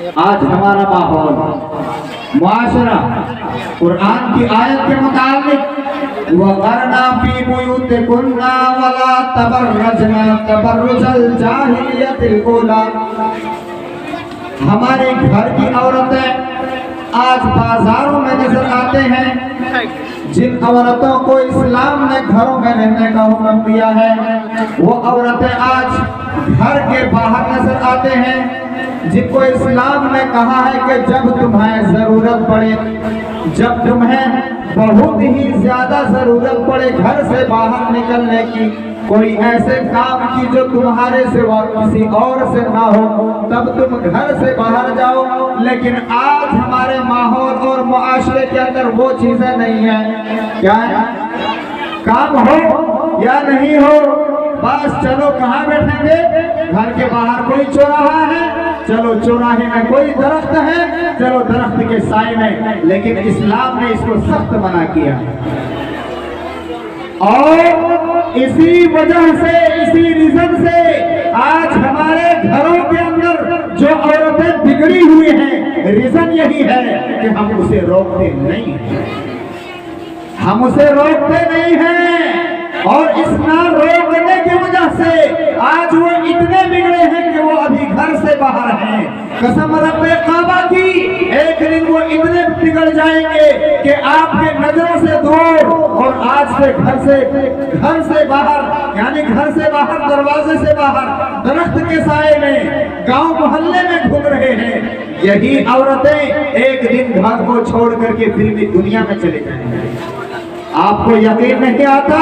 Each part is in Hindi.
आज हमारा माहौल मुआशरा कुरान की आयत के मुताबिक वक़रना फी बुयूतिकुन्ना वला तबर्रजना तबर्रुजल जाहिलियतिल ऊला, हमारे घर की औरतें आज बाजारों में नजर आते हैं। जिन औरतों को इस्लाम ने घरों में रहने का हुक्म दिया है, वो औरतें आज घर के बाहर नजर आते हैं। जिनको इस्लाम ने कहा है कि जब तुम्हें जरूरत पड़े, जब तुम्हें बहुत ही ज्यादा जरूरत पड़े घर से बाहर निकलने की, कोई ऐसे काम की जो तुम्हारे सिवा किसी और से ना हो, तब तुम घर से बाहर जाओ। लेकिन आज हमारे माहौल और मुआशरे के अंदर वो चीजें नहीं है। क्या है? काम हो या नहीं हो, बस चलो कहाँ बैठेंगे? घर के बाहर कोई चौराहा है, चलो चौराहे में कोई दरख्त है, चलो दरख्त के साए में। लेकिन इस्लाम ने इसको सख्त मना किया। और इसी वजह से, इसी रीजन से आज हमारे घरों के अंदर जो औरतें बिगड़ी हुई हैं, रीजन यही है कि हम उसे रोकते नहीं हैं, हम उसे रोकते नहीं हैं। और इस ना रोकने की वजह से आज वो इतने बिगड़े हैं कि वो अभी घर से बाहर हैं। कसम रब्बे काबा की, एक दिन वो इतने बिगड़ जाएंगे कि आपके नजरों से दूर, और आज से घर से बाहर, यानी घर से बाहर, दरवाजे से बाहर, दरख्त के साए में, गांव मोहल्ले में घूम रहे हैं। यही औरतें एक दिन घर को छोड़ करके फिर भी दुनिया में चले जाएंगे। आपको यकीन नहीं आता?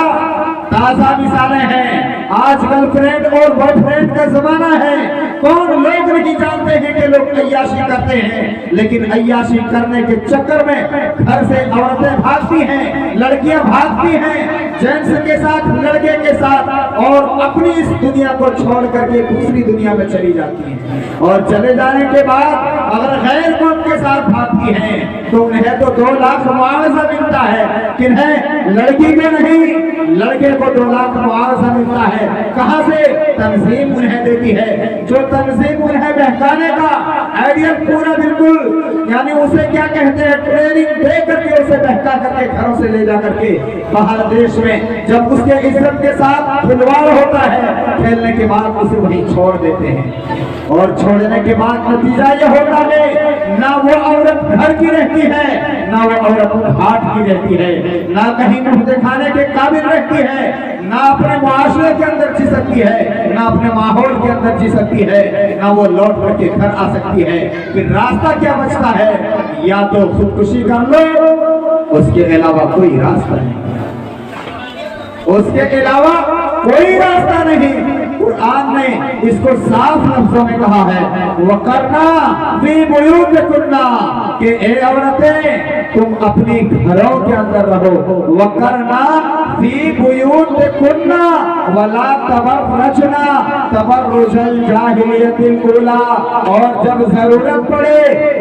ताजा मिसालें हैं। आज गर्लफ्रेंड और बॉयफ्रेंड का जमाना है। कौन लोग नहीं जानते हैं कि लोग अय्याशी करते हैं, लेकिन अय्याशी करने के चक्कर में घर से औरतें भागती हैं, लड़कियां भागती हैं, जेंट्स के साथ, लड़के के साथ, और अपनी इस दुनिया को छोड़ करके दूसरी दुनिया में चली जाती हैं। और चले जाने के बाद अगर गैर कौम के साथ भागती हैं तो उन्हें तो 2 लाख मुआवजा मिलता है, किन्हें? लड़की में नहीं, लड़के को 2 लाख मुआवजा मिलता है। कहां से? तंजीम उन्हें देती है। जो तंजीम उन्हें बहकाने का आइडिया पूरा बिल्कुल, यानी उसे क्या कहते हैं, ट्रेनिंग दे करके उसे बहका करके घरों से ले जा करके बाहर देश में, जब उसके इज्जत के साथ खिलवाड़ होता है, खेलने के बाद उसे वहीं छोड़ देते हैं। और छोड़ने के बाद नतीजा यह होता है, ना वो औरत घर की रहती है, ना वो औरत हाट की रहती है, ना कहीं मुंह दिखाने के काबिल रहती है, ना अपने मुआशरे के अंदर जी सकती है, ना अपने माहौल के अंदर जी सकती है, ना वो लौट करके घर आ सकती है। फिर रास्ता क्या बचता है? या तो खुदकुशी कर लो, उसके अलावा कोई रास्ता नहीं, उसके अलावा कोई रास्ता नहीं। कुरान ने इसको साफ लफ्जों में कहा है, वक़रना फी बुयूतिकुन्ना, कि ए औरतें तुम अपनी घरों के अंदर रहो। वक़रना फी बुयूतिकुन्ना वला तबर्रजना तबर्रुजल जाहिलियतिल ऊला, और जब जरूरत पड़े,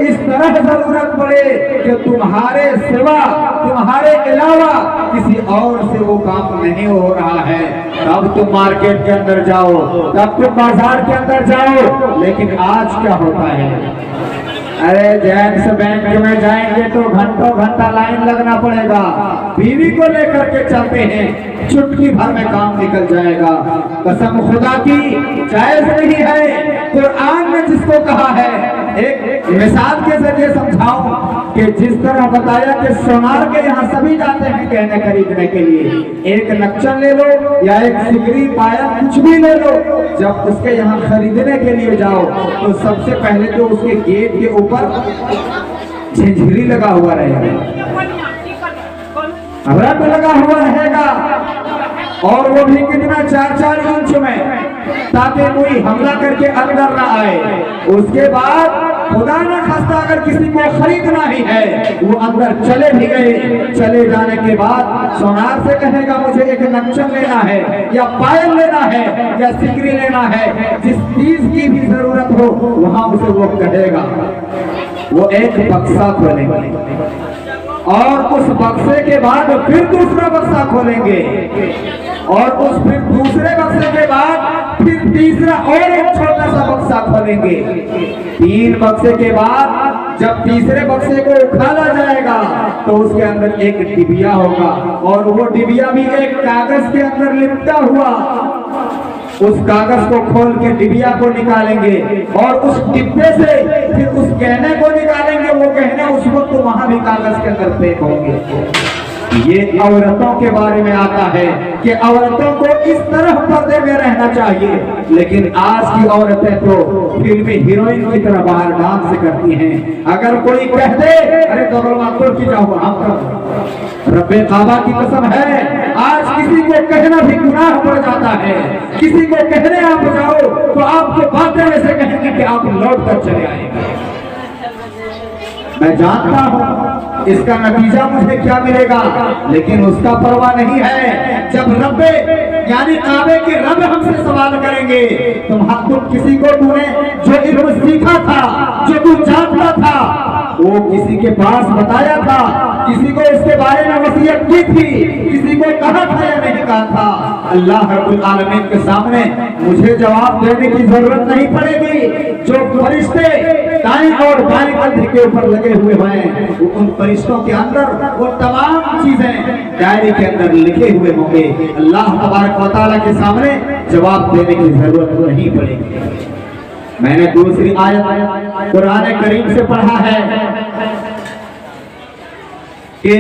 इस तरह जरूरत पड़े कि तुम्हारे सिवा, तुम्हारे अलावा किसी और से वो काम नहीं हो रहा है, तब तुम मार्केट के अंदर जाओ, तब तुम बाजार के अंदर जाओ। लेकिन आज क्या होता है? अरे जेंट्स बैंक में जाएंगे तो घंटों घंटा लाइन लगना पड़ेगा, बीवी को लेकर के चलते हैं, चुटकी भर में काम निकल जाएगा। कसम खुदा की जायज नहीं है। कुरान ने जिसको कहा है, एक मिसाल के जरिए समझाऊं कि जिस तरह बताया कि सोनार के यहाँ सभी जाते हैं गहने खरीदने के लिए, एक नक्चन ले लो या एक सिकरी पाया कुछ भी ले लो, जब उसके यहाँ खरीदने के लिए जाओ तो सबसे पहले तो उसके गेट के ऊपर झिझरी लगा हुआ रहेगा, रंग लगा हुआ रहेगा, और वो भी कितना 4-4 इंच में, ताकि कोई हमला करके अंदर ना आए। उसके बाद खुदा न खास्ता अगर किसी को खरीदना ही है, वो अंदर चले भी गए, चले जाने के बाद सोनार से कहेगा मुझे एक नक्चन लेना है, या पायल लेना है, या सिकरी लेना है, जिस चीज की भी जरूरत हो वहां उसे वो कहेगा। वो एक बक्सा खोलेंगे, और उस बक्से के बाद फिर दूसरा बक्सा खोलेंगे, और उस फिर दूसरे बक्से के बाद फिर तीसरा और एक छोटा सा बक्सा खोलेंगे। 3 बक्से के बाद जब तीसरे बक्से को उठाया जाएगा तो उसके अंदर एक डिबिया होगा, और वो डिबिया भी एक कागज के अंदर लिपटा हुआ। उस कागज को खोल के डिबिया को निकालेंगे और उस डिब्बे से फिर उस गहने को निकालेंगे। वो गहने उस वक्त तो वहां भी कागज के अंदर पैक होंगे। ये औरतों के बारे में आता है कि औरतों को इस तरह पर्दे में रहना चाहिए, लेकिन आज की औरतें तो फिल्मी हीरोइन की तरह बाहर डांस करती हैं। अगर कोई कह दे अरे दबलमातुर की जाओ हम रब्बे काबा की कसम है, आज किसी को कहना भी गुनाह पड़ जाता है। किसी को कहने आप जाओ तो आपको बातें ऐसे कहेंगे कि आप लौट कर चले आएंगे। मैं जानता हूं इसका नतीजा मुझे क्या मिलेगा, लेकिन उसका परवाह नहीं है। जब रब्बे यानी काबे के रब हमसे सवाल करेंगे तुम किसी को तूने जो इल्म सीखा था, जो तू जानता था, वो किसी के पास बताया था, किसी को इसके बारे में वसीयत की थी, किसी को कहा था या नहीं कहा था, अल्लाह रब्बुल आलमीन के सामने मुझे जवाब देने की जरूरत नहीं पड़ेगी। जो फरिश्ते दाएं और बाएं कंधे के ऊपर लगे हुए हैं, उन फरिश्तों के अंदर वो तमाम चीजें डायरी के अंदर लिखे हुए होंगे। अल्लाह तबारक व तआला के सामने जवाब देने की जरूरत नहीं पड़ेगी। मैंने दूसरी आयत कुरान करीम से पढ़ा है कि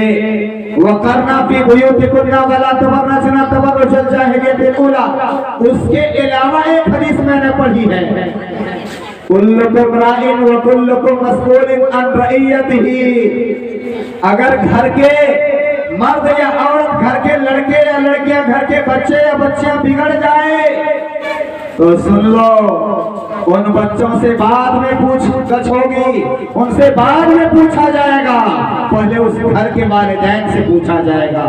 वकरना फी बुयूतिकुन्ना वला तबररजना तबर्रुजल जाहिलियतिल ऊला। उसके अलावा एक हदीस मैंने पढ़ी है, कुल्लुकुम राइन व कुल्लुकुम मस्ऊलिन अन रइयतिही। अगर घर के मर्द या औरत, घर के लड़के या लड़कियां, घर के बच्चे या बच्चियां बिगड़ जाए तो सुन लो, उन बच्चों से बाद में पूछ-गछ होगी, उनसे बाद में पूछा जाएगा। पहले उस घर के वालिदैन से पूछा जाएगा,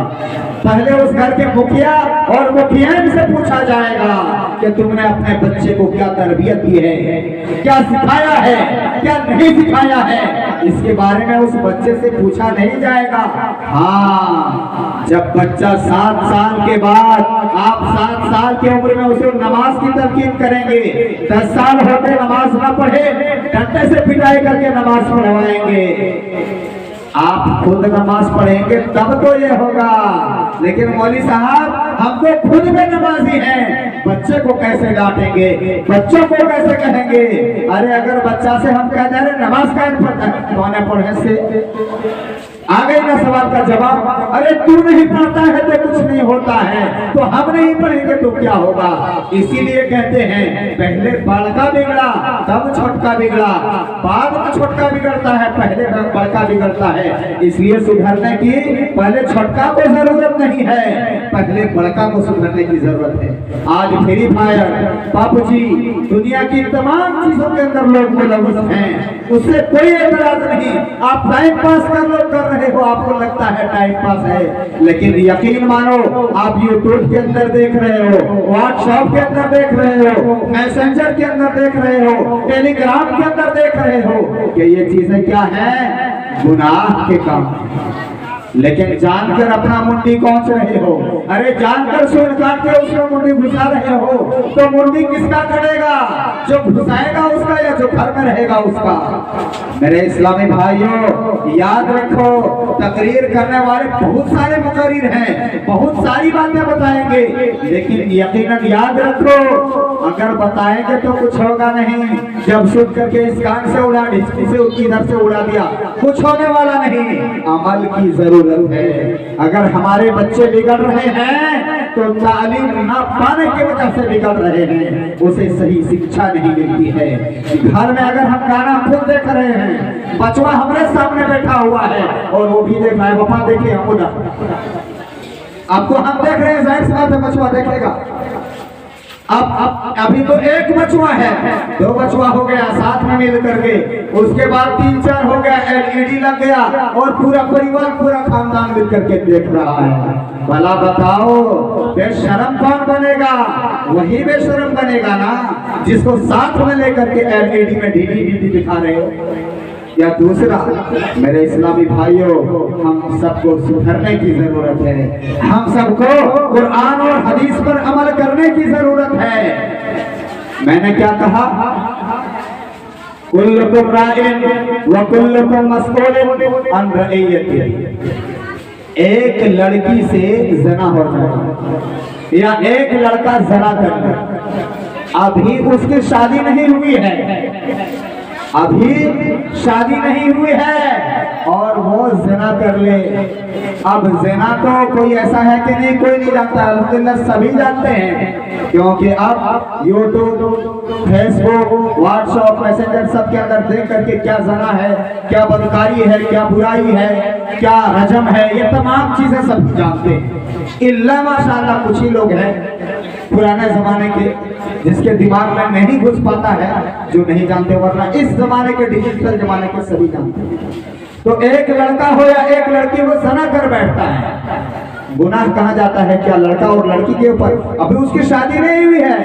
पहले उस घर के मुखिया और मुखियान से पूछा जाएगा कि तुमने अपने बच्चे को क्या तरबियत दी है, क्या सिखाया है, क्या नहीं सिखाया है। इसके बारे में उस बच्चे से पूछा नहीं जाएगा। हाँ, जब बच्चा 7 साल के बाद, आप 7 साल की उम्र में उसे नमाज की तलकीन करेंगे, 10 साल होते नमाज ना पढ़े, डंडे से पिटाई करके नमाज पढ़वाएंगे। आप खुद नमाज पढ़ेंगे तब तो ये होगा। लेकिन मौलवी साहब हम तो खुद में नमाजी हैं, बच्चे को कैसे डांटेंगे, बच्चों को कैसे कहेंगे। अरे अगर बच्चा से हम कह दे रहे नमाज काहे पढ़ता है, कौन है पढ़ने से आ गई ना सवाल का जवाब। अरे तू नहीं पढ़ता है तो कुछ नहीं होता है, तो हम नहीं पढ़ेंगे तो क्या होगा। इसीलिए कहते हैं पहले बड़का बिगड़ा तब छोटका बिगड़ा, बाद में छोटका बिगड़ता है, पहले बड़का बिगड़ता है। इसलिए सुधरने की पहले छोटका को जरूरत नहीं है, पहले बड़का को सुधरने की जरूरत है। आज फ्री फायर, पबजी, दुनिया की तमाम चीजों के अंदर लोग मुलव्वस हैं, उससे कोई एतराज नहीं। आप टाइम पास कर लो, कर रहे हो, आपको लगता है टाइम पास है, लेकिन यकीन मानो आप यूट्यूब के अंदर देख रहे हो, व्हाट्सएप के अंदर देख रहे हो, मैसेंजर के अंदर देख रहे हो, टेलीग्राम के अंदर देख रहे हो कि ये चीजें क्या है, गुनाह के काम। लेकिन जानकर अपना मुंडी कौंच रहे हो। अरे जानकर सुन काट के उसमें मुंडी घुसा रहे हो तो मुंडी किसका करेगा, जो घुसाएगा उसका या जो घर में रहेगा उसका। मेरे इस्लामी भाइयों याद रखो, तकरीर करने वाले बहुत सारे मुकर्रिर हैं, बहुत सारी बातें बताएंगे, लेकिन यकीनन याद रखो अगर बताएंगे तो कुछ होगा नहीं। जब सुन करके इस कान से उड़ा, इसे इधर से उड़ा दिया, कुछ होने वाला नहीं। अमल की जरूरत है। अगर हमारे बच्चे बिगड़ रहे हैं तो तालीम न पाने की वजह से बिगड़ रहे हैं, उसे सही शिक्षा नहीं मिलती है। घर में अगर हम गाना खुद देख रहे हैं, बचवा हमारे सामने बैठा हुआ है और वो भी देख रहा है, पापा देखिए हम उधर, आपको हम देख रहे हैं, जाहिर सी बात है बचवा देखेगा। अब अभी तो एक बचवा है, 2 बचवा हो गया साथ में मिल करके, उसके बाद 3-4 हो गया, एलईडी लग गया और पूरा परिवार, पूरा खानदान मिल करके देख रहा है। भला बताओ बेशरम कौन बनेगा? वही बेशरम बनेगा ना जिसको साथ में लेकर के एलईडी में ढीली दिखा रहे हो। या दूसरा, मेरे इस्लामी भाइयों हम सबको सुधरने की जरूरत है, हम सबको कुरान और हदीस पर अमल करने की जरूरत है। मैंने क्या कहा? कुल्लुकुम राइन व कुल्लुकुम मस्ऊलुन अन रइयतिही। एक लड़की से जना हो जाए या एक लड़का जना कर ले, अभी उसकी शादी नहीं हुई है, अभी शादी नहीं हुई है और वो जना कर ले। अब जना तो कोई ऐसा है कि नहीं, कोई नहीं जानता, अल्हम्दुलिल्लाह सभी जानते हैं, क्योंकि अब यूट्यूब, फेसबुक, व्हाट्सएप, मैसेंजर सब के अंदर देख करके क्या जना है, क्या बदकारी है, क्या बुराई है, क्या रजम है, ये तमाम चीजें सभी जानते हैं। इल्ला माशाअल्लाह कुछ ही लोग हैं पुराने जमाने के जिसके दिमाग में नहीं घुस पाता है, जो नहीं जानते, वरना इस जमाने के डिजिटल जमाने के सभी जानते हैं। तो एक लड़का हो या एक लड़की वो ज़ना कर बैठता है, गुनाह कहा जाता है क्या लड़का और लड़की के ऊपर? अभी उसकी शादी नहीं हुई है,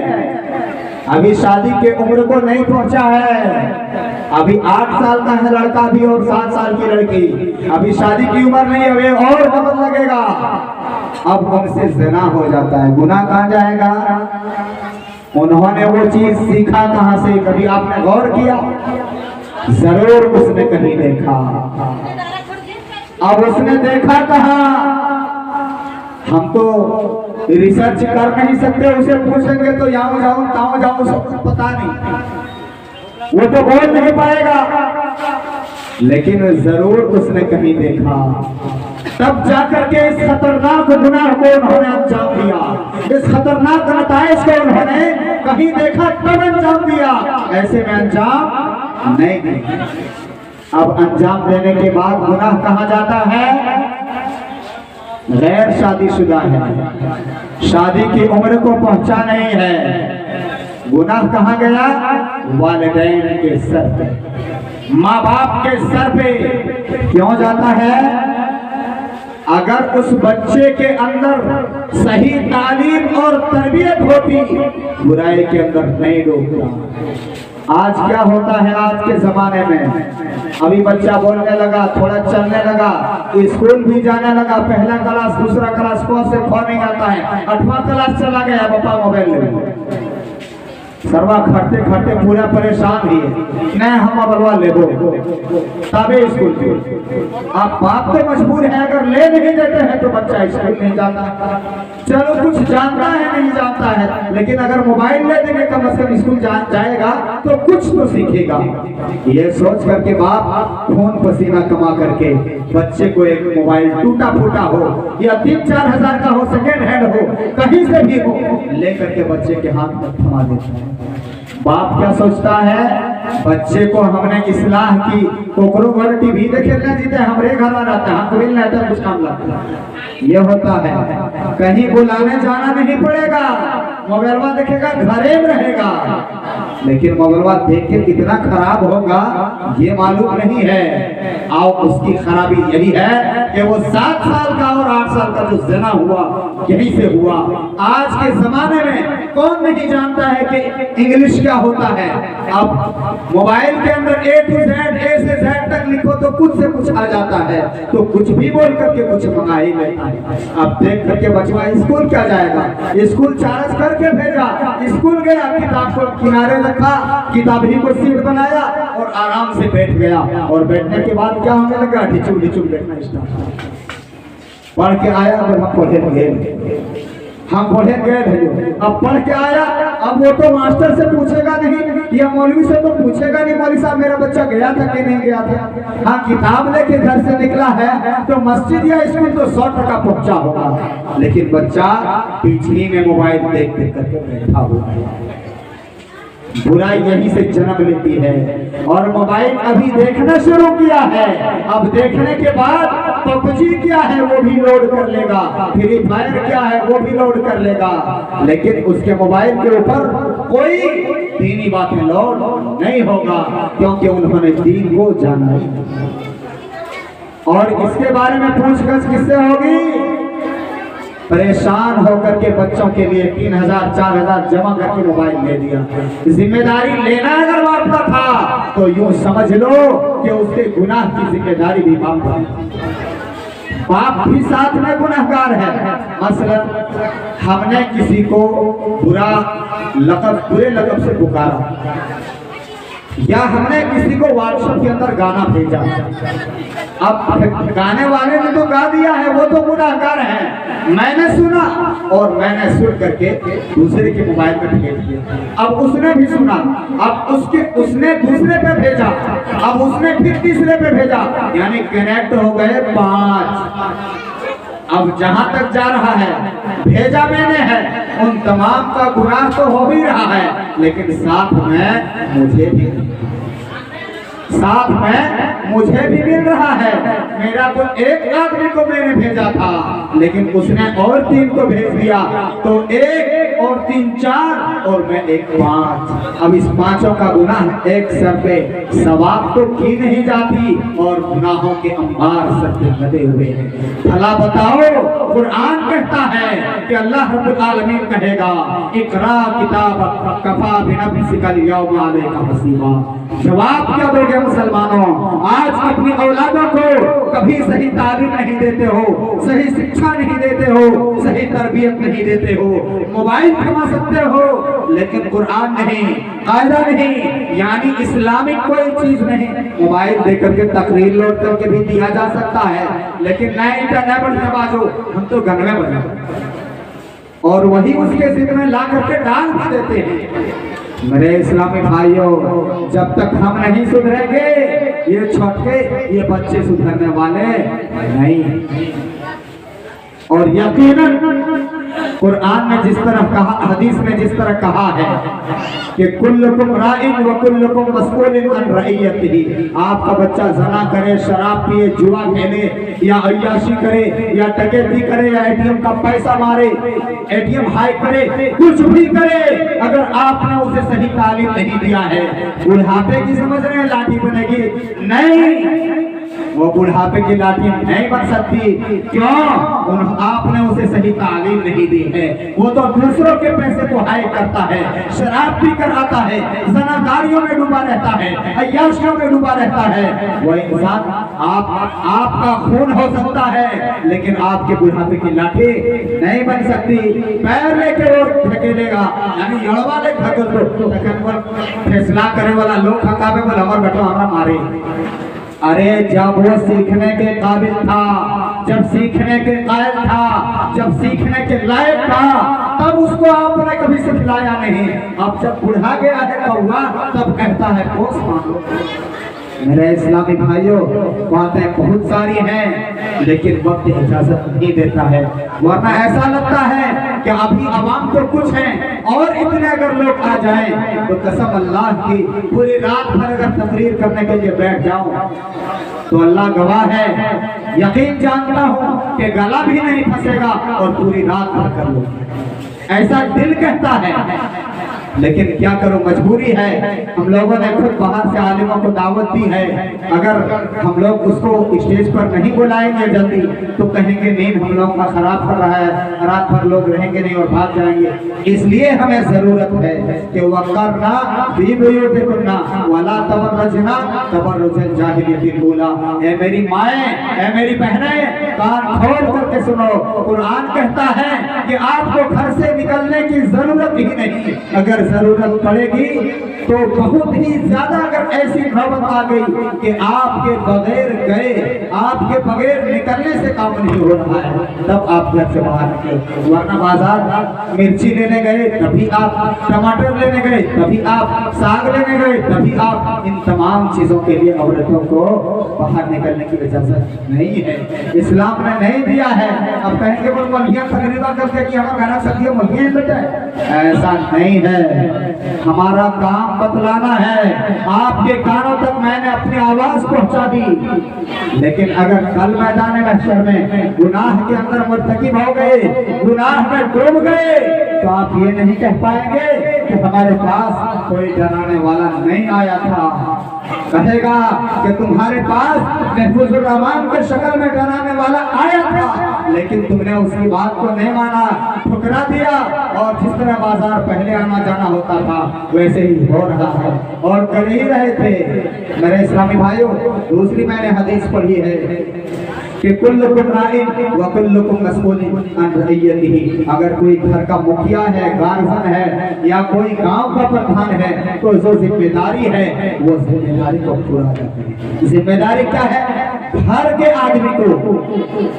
अभी शादी के उम्र को नहीं पहुंचा है, अभी 8 साल का है लड़का भी और 7 साल की लड़की, अभी शादी की उम्र नहीं, अभी और वक्त लगेगा। अब उनसे ज़ना हो जाता है, गुनाह कहाँ जाएगा? उन्होंने वो चीज सीखा कहां से? कभी आपने गौर किया? जरूर उसने कहीं देखा। अब उसने देखा कहां? हम तो रिसर्च कर नहीं सकते, उसे पूछेंगे तो यहाँ जाऊं ताऊ जाऊं सब कुछ पता नहीं, वो तो बोल नहीं पाएगा, लेकिन जरूर उसने कहीं देखा। तब जाकर के इस खतरनाक गुनाह को उन्होंने अंजाम दिया, इस खतरनाक नताइज को उन्होंने कहीं देखा तब अंजाम दिया, ऐसे में अंजाम नहीं दिया। अब अंजाम देने के बाद गुनाह कहा जाता है? गैर शादीशुदा है, शादी की उम्र को पहुंचा नहीं है, गुनाह कहाँ गया? वालिदैन के सर पे, माँ बाप के सर पे। क्यों जाता है? अगर उस बच्चे के अंदर सही तालीम और तरबियत होती, बुराई के अंदर नहीं डूबता। आज क्या होता है आज के जमाने में? अभी बच्चा बोलने लगा, थोड़ा चलने लगा, स्कूल भी जाने लगा, पहला क्लास, दूसरा क्लास, कौन से खो नहीं आता है, 8वां क्लास चला गया, पापा मोबाइल ले सर्वा खटते खटते पूरा परेशान ही नहीं, हम अबरवा ले दो तबे स्कूल की। आप बाप तो मजबूर है, अगर ले नहीं देते हैं तो बच्चा स्कूल नहीं जाता। चलो कुछ जानता है नहीं जानता है, लेकिन अगर मोबाइल ले देंगे कम से कम स्कूल जाएगा तो कुछ तो सीखेगा। ये सोच करके बाप खून पसीना कमा करके बच्चे को एक मोबाइल टूटा फूटा हो या 3-4 हजार का हो, सेकेंड हैंड हो, कहीं से भी हो, लेकर के बच्चे के हाथ में थमा देता है। बाप क्या सोचता है? बच्चे को हमने इस्लाह की, कोकरो घर टीवी देखे न जीते, हमरे घर आ रहता है, हमको भी रहता है, कुछ काम लगता है। ये होता है, कहीं बुलाने जाना नहीं पड़ेगा, मोबाइलवा देखेगा, घरे में रहेगा, लेकिन मोबाइलवा देख के कितना खराब होगा ये मालूम नहीं है। आओ उसकी खराबी यही है कि वो 7 साल का और 8 साल का जो ज़ना हुआ यहीं से हुआ। आज के जमाने में कौन नहीं जानता है कि इंग्लिश क्या होता है? अब मोबाइल के अंदर A to Z, A से Z तक लिखो तो कुछ से कुछ आ जाता है, तो कुछ भी बोल करके कुछ मंगा ही लेता है। अब देख करके बचवा स्कूल क्या जाएगा? स्कूल चार्ज करके भेजा, स्कूल गया, किताब को किनारे रखा, किताब ही को सीट बनाया और आराम से बैठ गया, और बैठने के बाद क्या होने लगा? ढिचुक ढिचुक बैठना स्टार्ट। पढ़ के आया, और हम पढ़े गए, हम पढ़े गए, अब पढ़ के आया, अब वो तो मास्टर से पूछेगा नहीं या मौलवी से तो पूछेगा नहीं, मौलवी साहब मेरा बच्चा गया था कि नहीं गया था। हाँ, किताब लेके घर से निकला है तो मस्जिद या स्कूल तो 100% पहुंचा होगा, लेकिन बच्चा पीछे में मोबाइल देख देख करके बैठा हुआ है। बुराई यहीं से जन्म लेती है, और मोबाइल अभी देखना शुरू किया है, अब देखने के बाद पबजी क्या है वो भी लोड कर लेगा, फ्री फायर क्या है वो भी लोड कर लेगा, लेकिन उसके मोबाइल के ऊपर कोई दीनी बातें लोड नहीं होगा, क्योंकि उन्होंने दीन को जाना ही। और इसके बारे में पूछताछ किससे होगी? परेशान होकर के बच्चों के लिए 3000-4000 जमा करके मोबाइल ले दिया। जिम्मेदारी लेना अगर बाप का था तो यूं समझ लो कि उसके गुनाह की जिम्मेदारी भी बाप का। बाप भी साथ में गुनहगार है। मसलन हमने किसी को बुरे लक़ब से पुकारा, या हमने किसी को व्हाट्सएप के अंदर गाना भेजा। अब गाने वाले ने तो गा दिया है, वो तो गुनहगार है। मैंने सुना और मैंने सुन करके दूसरे के मोबाइल में भेज दिया। अब उसने भी सुना, अब उसने दूसरे पे भेजा, अब उसने फिर तीसरे पे भेजा, यानी कनेक्ट हो गए 5। अब जहां तक जा रहा है, भेजा मैंने है, उन तमाम का गुनाह तो हो भी रहा है, लेकिन साथ में मुझे भी मिल रहा है। मेरा तो एक आदमी को मैंने भेजा था, लेकिन उसने और 3 को भेज दिया, तो 1 और 3 4 और मैं 1 5। अब इस 5 का गुनाह एक सर पे, सवाब तो की नहीं जाती और गुनाहों के अंबार सर पे लदे हुए हैं। भला बताओ, कुरान कहता है कि अल्लाह रब्बुल आलमीन कहेगा, इकरा किताबक कफा बिनफ्सिकल यौमा अलैका हसीबा। जवाब क्या दोगे मुसलमानों? आज अपनी औलादों को कभी सही तालीम नहीं देते हो, सही शिक्षा नहीं देते हो, सही तरबियत नहीं देते हो। मोबाइल थमा सकते हो, लेकिन कुरान नहीं, कायदा नहीं, यानी इस्लामिक कोई चीज नहीं। मोबाइल देकर के तकरीर लोड करके भी दिया जा सकता है, लेकिन नए इंटरनेट से बाजो, हम तो गंगवे बने और वही उसके जिद में ला करके डाल भी देते हैं। मेरे इस्लामी भाइयों, जब तक हम नहीं सुधरेंगे, ये छोटे ये बच्चे सुधरने वाले नहीं। और यकीनन कुरान में जिस तरह कहा, हदीस में जिस तरह कहा है कि कुल्लुकुम राइन व कुल्लुकुम मस्ऊलुन अन रइयतिही, आपका बच्चा ज़ना करे, शराब पिए, जुआ खेले, या अय्याशी करे, या डकैती करे, या एटीएम का पैसा मारे, एटीएम हाइक करे, कुछ भी करे, अगर आपने उसे सही तालीम नहीं दिया है, बुढ़ापे की समझ रहे हैं लाठी बनेगी? नहीं, वो बुढ़ापे की लाठी नहीं बन सकती। क्यों? आपने उसे सही तालीम नहीं दी है। वो तो दूसरों के पैसे को हाइक करता है, शराब पी कर आता है, ज़नाकारियों में डूबा रहता है, अय्याशियों में डूबा रहता है। वो इंसान आपका खून हो सकता है, लेकिन आपके बुढ़ापे की लाठी नहीं बन सकती। पैर लेके वो धकेलेगा, यानी यड़वा ले धकेल दो, फैसला करे वाला लोग हकाबे बोल हमर बेटो हमरा मारे। अरे जब वो सीखने के काबिल था, जब सीखने के कायल था, जब सीखने के लायक था, तब उसको आपने कभी सिखलाया नहीं। अब जब बुढ़ा गया है कौवा, तब कहता है पोस मारो। मेरे इस्लामी भाइयों, बातें बहुत सारी हैं, लेकिन वक्त इजाजत नहीं देता है। वरना ऐसा लगता है कि अभी आवाम तो कुछ है, और इतने अगर लोग आ जाएं तो कसम अल्लाह की, पूरी रात भर अगर तकरीर करने के लिए बैठ जाऊं तो अल्लाह गवाह है, यकीन जानता हूं कि गला भी नहीं फंसेगा और पूरी रात भर कर लो, ऐसा दिल कहता है। लेकिन क्या करो, मजबूरी है। हम लोगों ने खुद बाहर से आलिमों को दावत दी है, अगर हम लोग उसको स्टेज पर नहीं बुलाएंगे जल्दी तो कहेंगे नींद हम लोग का खराब कर रहा है, रात भर लोग रहेंगे नहीं और भाग जाएंगे। इसलिए हमें जरूरत है कि वक़रना फी बुयूतिकुन्ना वला तबर्रजना तबर्रुजल जाहिलियतिल ऊला। ए मेरी माएँ, ए मेरी बहनें, कान खोल करके सुनो, कुरान कहता है कि आपको घर से निकलने की जरूरत ही नहीं। अगर जरूरत पड़ेगी तो बहुत ही ज्यादा, अगर ऐसी नौबत आ गई कि आपके बगैर गए, आपके बगैर निकलने से काम नहीं हो रहा है, तब आप घर से बाहर निकले। वरना बाजार मिर्ची लेने गए, तभी आप टमाटर लेने गए, तभी आप साग लेने गए, तभी आप इन तमाम चीजों के लिए औरतों को बाहर निकलने की इजाजत नहीं है, इस्लाम ने नहीं दिया है। अब कहेंगे वो मुल्कियां तकरीबा करके कि हमारा गाना सदियों मुल्कियां लेते हैं, ऐसा नहीं है। हमारा काम बतलाना है। आपके कानों तक मैंने अपनी आवाज पहुंचा दी, लेकिन अगर कल मैदान महशर में गुनाह के अंदर मुर्तकिब हो गए, गुनाह में डूब गए, तो आप ये नहीं कह पाएंगे कि हमारे पास कोई डराने वाला नहीं आया था। कहेगा कि तुम्हारे पास महफूजुर रहमान के शक्ल में डराने वाला आया था, लेकिन तुमने उसकी बात को नहीं माना, ठुकरा दिया, और जिस तरह बाजार पहले आना जाना होता था वैसे ही हो रहा है और कर ही रहे थे। मेरे इस्लामी भाइयों, दूसरी मैंने हदीस पढ़ी है कि कुल्लुकुम राइन व कुल्लुकुम मस्ऊलुन अन रइयतिही। अगर कोई घर का मुखिया है, गार्जियन है या कोई गांव का प्रधान है तो जो जिम्मेदारी है वो जिम्मेदारी को पूरा करें। जिम्मेदारी क्या है? घर के आदमी को,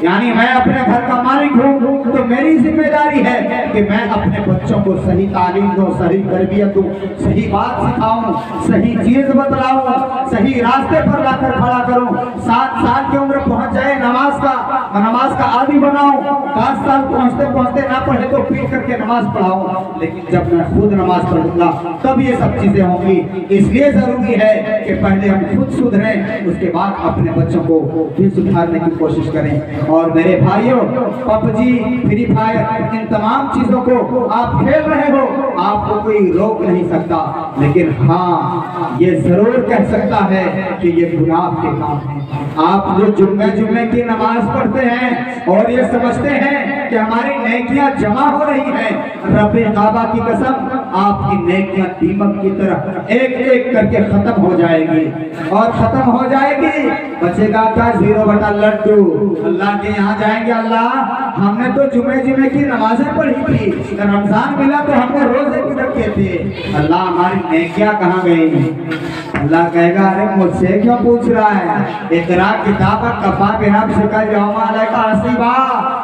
यानी मैं अपने घर का मालिक हूँ तो मेरी जिम्मेदारी है कि मैं अपने बच्चों को सही तालीम दूं, सही तरबियत दूं, सही बात सिखाऊं, सही चीज बतलाऊं, सही रास्ते पर लाकर खड़ा करूं। 7 साल की उम्र पहुंच जाए नमाज का आदी बनाऊं, 5 साल पहुंचते पहुंचते ना पढ़े तो पीट करके नमाज पढ़ाऊं। लेकिन जब मैं खुद नमाज पढ़ूंगा तब ये सब चीजें होंगी। इसलिए जरूरी है कि पहले हम खुद सुधरें, उसके बाद अपने बच्चों को भी सुधारने की कोशिश करें। और मेरे भाइयों, पबजी, फ्री फायर, इन तमाम चीजों को आप खेल रहे हो, आपको कोई रोक नहीं सकता। लेकिन हाँ, ये जरूर कह सकता है कि ये गुनाह के काम है। आप जो जुम्मे की नमाज पढ़ते हैं और ये समझते हैं कि हमारी नेकियां जमा हो रही हैं, रब्बे काबा की कसम आपकी नेकियां दीमक की तरह एक एक करके खत्म हो जाएगी। और खत्म हो जाएगी, बचेगा क्या? 0 बटा लड्डू। अल्लाह के यहाँ जाएंगे, अल्लाह हमने तो जुम्मे की नमाजें पढ़ी थी, रमजान मिला तो हमने रोजे भी रखे थे, अल्लाह हमारी नेकियां कहाँ गई? अल्लाह कहेगा अरे मुझसे क्यों पूछ रहा है? इकरा किताब कफा बिना शिकल यौमा अलैका हसीबा।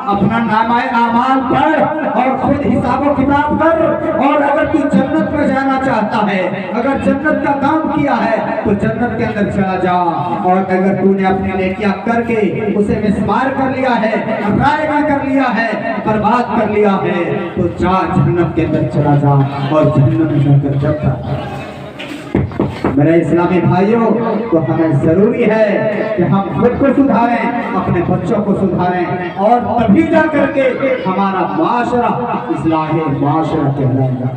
अपना नामाए आमाल पढ़ और खुद हिसाब किताब कर। और अगर तू जन्नत में जाना चाहता है, अगर जन्नत का काम किया है तो जन्नत के अंदर चला जा। और अगर तूने अपनी नेकियां करके उसे मिसमार कर लिया है, रायगा कर लिया है, बर्बाद कर लिया है, तो जा जन्नत के अंदर चला जा और जन्नत में जाकर जब मेरे इस्लामी भाइयों, तो हमें जरूरी है कि हम खुद को सुधारें, अपने बच्चों को सुधारें, और तभी जा करके हमारा माशरा इस्लाही माशरा कहलाएगा,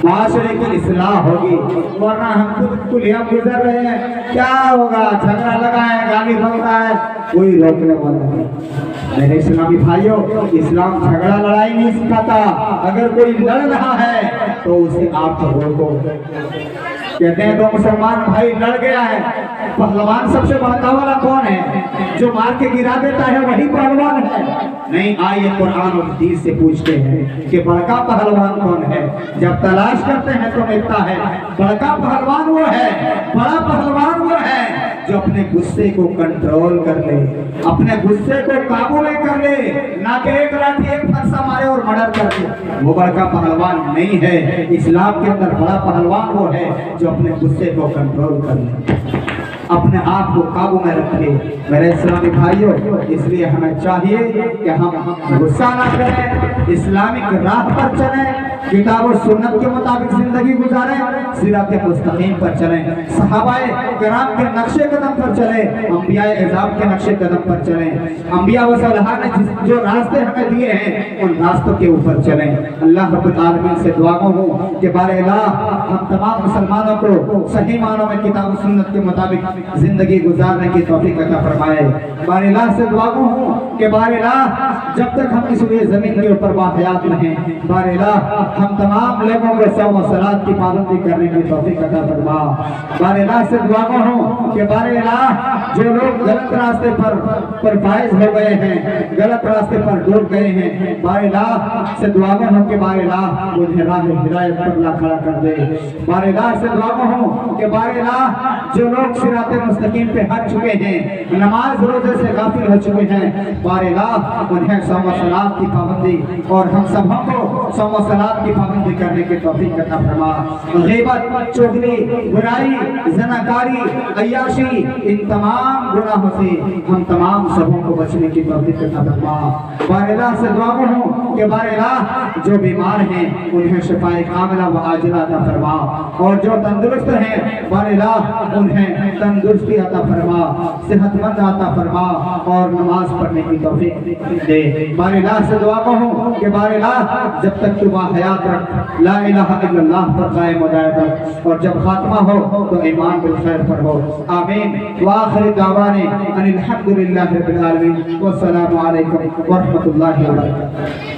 माशरे की इस्लाह होगी। वरना हम खुद कुलिया गुजर रहे हैं, क्या होगा? झगड़ा लगा है, गाली बकता है, कोई रोकने वाला नहीं। मेरे इस्लामी भाइयों, इस्लाम झगड़ा लड़ाई नहीं सिखाता। अगर कोई लड़ रहा है तो उसे आप रोको। कहते हैं 2 मुसलमान भाई लड़ गया है, पहलवान सबसे बड़ा वाला कौन है? जो मार के गिरा देता है वही पहलवान है? नहीं, आइए कुरान और हदीस से पूछते हैं कि बड़का पहलवान कौन है। जब तलाश करते हैं तो मिलता है बड़का पहलवान वो है, बड़ा पहलवान वो है जो अपने गुस्से को कंट्रोल कर ले, अपने गुस्से को काबू में कर ले, ना कि एक लाठी एक फरसा मारे और मर्डर कर दे। वो बड़का पहलवान नहीं है। इस्लाम के अंदर बड़ा पहलवान वो है जो अपने गुस्से को कंट्रोल कर ले, अपने आप को काबू में रखे। मेरे इस्लामी भाइयों, इसलिए हमें चाहिए कि हम गुस्सा ना करें, इस्लामिक राह पर चलें, किताब और सुन्नत के मुताबिक जिंदगी गुजारें, सिरात मुस्तकीम पर चलें, सहाबाए किराम के नक्शे कदम पर चलें, अंबियाए इज़ाम के नक्शे कदम पर चलें। अंबिया व सलाहा ने जो रास्ते हमें दिए हैं उन रास्तों के ऊपर चलें। अल्लाह रब्बुल आलमीन से दुआ हूँ कि बारे अल्लाह हम तमाम मुसलमानों को सही मानों में किताब और सुन्नत के मुताबिक जिंदगी गुजारने की तौफीक अता फरमाए। बारे अल्लाह से दुआ हूँ कि बारे अल्लाह जब तक हम इस जमीन के ऊपर बाहयात रहें, बारे अल्लाह हम तमाम लोगों को सौम और सलात की पाबंदी करने की तौफीक अता फरमा। बारे अल्लाह से दुआ हूँ कि बारे अल्लाह जो लोग गलत रास्ते पर फाइज हो गए हैं, गलत रास्ते पर डूब गए हैं, बारे अल्लाह से दुआ हूँ कि बारे अल्लाह उन्हें राह हिदायत पर ला खड़ा कर दे। बारे अल्लाह से दुआ हूँ कि बारे अल्लाह जो लोग सिरात मुस्तकीम पे हट चुके हैं, नमाज रोजे से गाफिल हो चुके हैं, बारे अल्लाह उन्हें सौम और सलात की पाबंदी और हम सबों को सौम और सलात की पाबंदी करने की तौफीक अता फरमा। ग़ीबत, चुगली, बुराई, ज़नाकारी, अय्याशी, इन तमाम गुनाहों से हम तमाम सबों को बचने की तौफीक अता फरमा। बारे अल्लाह से दुआ हूँ कि बारे अल्लाह जो बीमार हैं उन्हें शिफाए कामिला व आजिला अता फरमा, और जो तंदुरुस्त हैं बारे अल्लाह उन्हें तंदुरुस्ती अता फरमा, सेहतमंद अता फरमा और नमाज पढ़ने की तौफीक दे। बारे अल्लाह से दुआ हूँ कि बारे अल्लाह जब तक तू हयात रख, ला इलाहा इल्लल्लाह पर कायम रख, और जब खात्मा हो तो ईमान बिल खैर पर हो। आमीन। व आखिर दावाने अनिल हम्दुलिल्लाहि रब्बिल आलमीन। वस्सलामु अलैकुम व रहमतुल्लाहि व बरकातुहू।